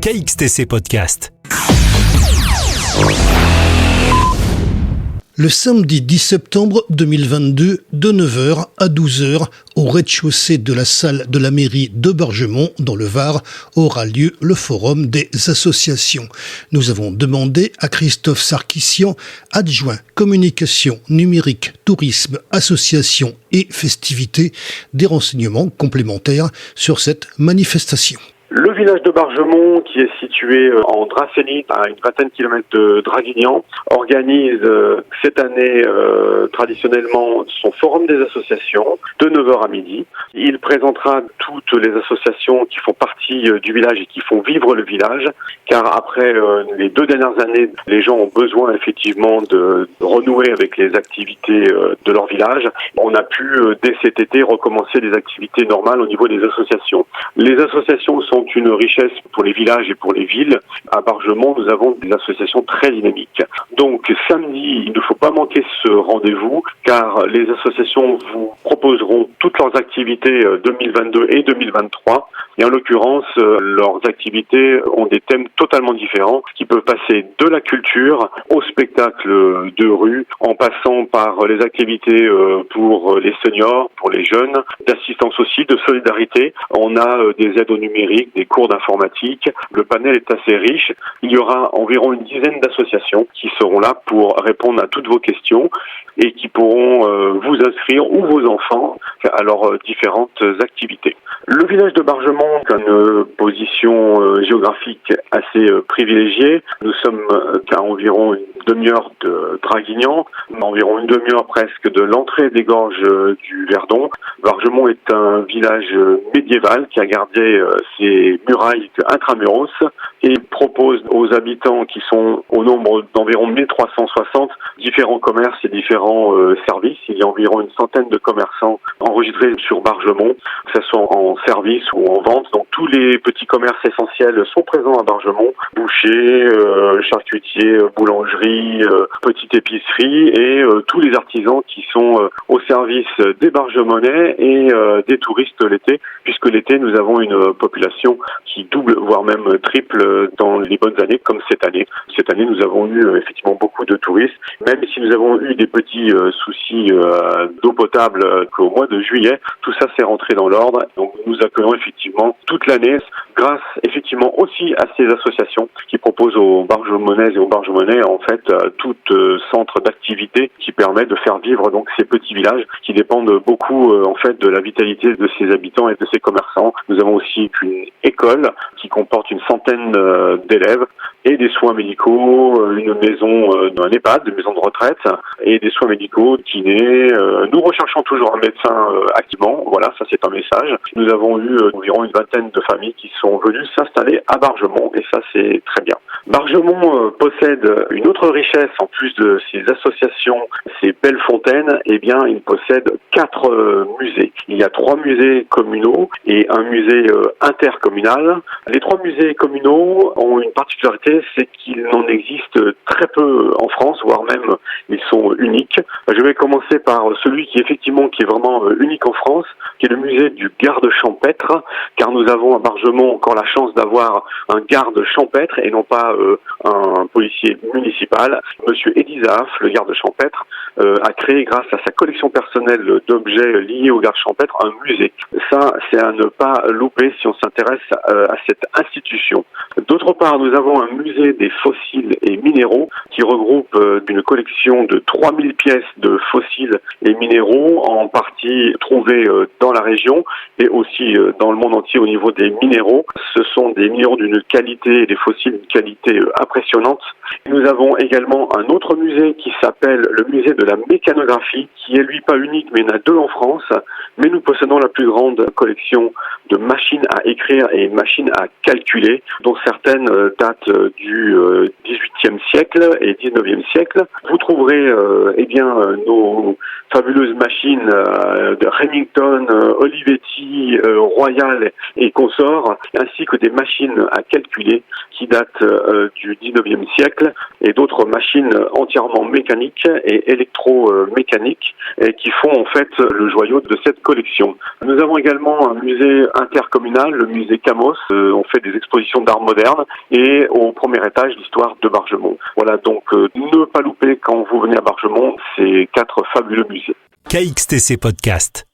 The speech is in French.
KXTC Podcast. Le samedi 10 septembre 2022, de 9h à 12h, au rez-de-chaussée de la salle de la mairie de Bargemont, dans le Var, aura lieu le forum des associations. Nous avons demandé à Christophe Sarkissian, adjoint communication numérique, tourisme, association et festivités, des renseignements complémentaires sur cette manifestation. Le village de Bargemont, qui est situé en Dracénite, à une vingtaine de kilomètres de Draguignan, organise cette année traditionnellement son forum des associations de 9h à midi. Il présentera toutes les associations qui font partie du village et qui font vivre le village, car après les 2 dernières années, les gens ont besoin effectivement de renouer avec les activités de leur village. On a pu dès cet été recommencer les activités normales au niveau des associations. Les associations sont une richesse pour les villages et pour les villes. À Bargemont, nous avons des associations très dynamiques. Donc samedi, il ne faut pas manquer ce rendez-vous, car les associations vous proposeront toutes leurs activités 2022 et 2023. Et en l'occurrence, leurs activités ont des thèmes totalement différents qui peuvent passer de la culture au spectacle de rue, en passant par les activités pour les seniors, pour les jeunes, d'assistance aussi, de solidarité. On a des aides au numérique, des cours d'informatique. Le panel est assez riche. Il y aura environ une dizaine d'associations qui seront là pour répondre à toutes vos questions et qui pourront vous inscrire ou vos enfants à leurs différentes activités. Le village de Bargemont a une position géographique assez privilégiée. Nous sommes à environ une demi-heure de Draguignan, environ une demi-heure presque de l'entrée des gorges du Verdon. Bargemont est un village médiéval qui a gardé ses murailles intramuros et propose aux habitants, qui sont au nombre d'environ 1360, différents commerces et différents services. Il y a environ une centaine de commerçants enregistrés sur Bargemont, que ce soit en service ou en vente. Donc tous les petits commerces essentiels sont présents à Bargemont. Boucher, charcutier, boulangerie, petite épicerie et tous les artisans qui sont au service des Bargemonnais et des touristes l'été, puisque l'été nous avons une population qui double, voire même triple dans les bonnes années comme cette année. Cette année nous avons eu effectivement beaucoup de touristes, même si nous avons eu des petits soucis d'eau potable qu'au mois de juillet, tout ça s'est rentré dans l'ordre. Donc nous accueillons effectivement toute l'année grâce effectivement aussi à ces associations qui proposent aux Bargemonnaises et aux Bargemonnais en fait tout centre d'activité qui permet de faire vivre donc ces petits villages qui dépendent beaucoup en fait de la vitalité de ses habitants et de ses commerçants. Nous avons aussi une école qui comporte une centaine d'élèves et des soins médicaux, une maison, un EHPAD, une maison de retraite et des soins médicaux, kinés. Nous recherchons toujours un médecin activement. Voilà, ça c'est un message. Nous avons eu environ une vingtaine de familles qui sont venues s'installer à Bargemont et ça c'est très bien. Bargemont possède une autre richesse en plus de ces associations, ces belles fontaines. Eh bien, il possède 4 musées. Il y a 3 musées communaux et un musée intercommunal. Les 3 musées communaux ont une particularité, c'est qu'il n'en existe très peu en France, voire même ils sont uniques. Je vais commencer par celui qui est vraiment unique en France, qui est le musée du garde champêtre, car nous avons à Bargemont encore la chance d'avoir un garde champêtre et non pas un policier municipal. Monsieur Elisaf, le garde champêtre, a créé grâce à sa collection personnelle d'objets liés au garde champêtre un musée. Ça, c'est à ne pas louper si on s'intéresse à cette institution. D'autre part, nous avons un musée des fossiles et minéraux qui regroupe une collection de 3000 pièces de fossiles et minéraux, en partie trouvés dans la région et aussi dans le monde entier au niveau des minéraux. Ce sont des minéraux d'une qualité et des fossiles d'une qualité impressionnante. Nous avons également un autre musée qui s'appelle le musée de la mécanographie, qui est lui pas unique, mais il y en a 2 en France. Mais nous possédons la plus grande collection de machines à écrire et machines à calculer, dont certaines datent du XVIIIe siècle et XIXe siècle. Vous trouverez nos fabuleuses machines de Remington, Olivetti, Royal et consorts, ainsi que des machines à calculer qui datent du XIXe siècle. et d'autres machines entièrement mécaniques et électromécaniques et qui font en fait le joyau de cette collection. Nous avons également un musée intercommunal, le musée Camos. On fait des expositions d'art moderne et au premier étage, l'histoire de Bargemont. Voilà, donc ne pas louper quand vous venez à Bargemont ces 4 fabuleux musées. KXTC Podcast.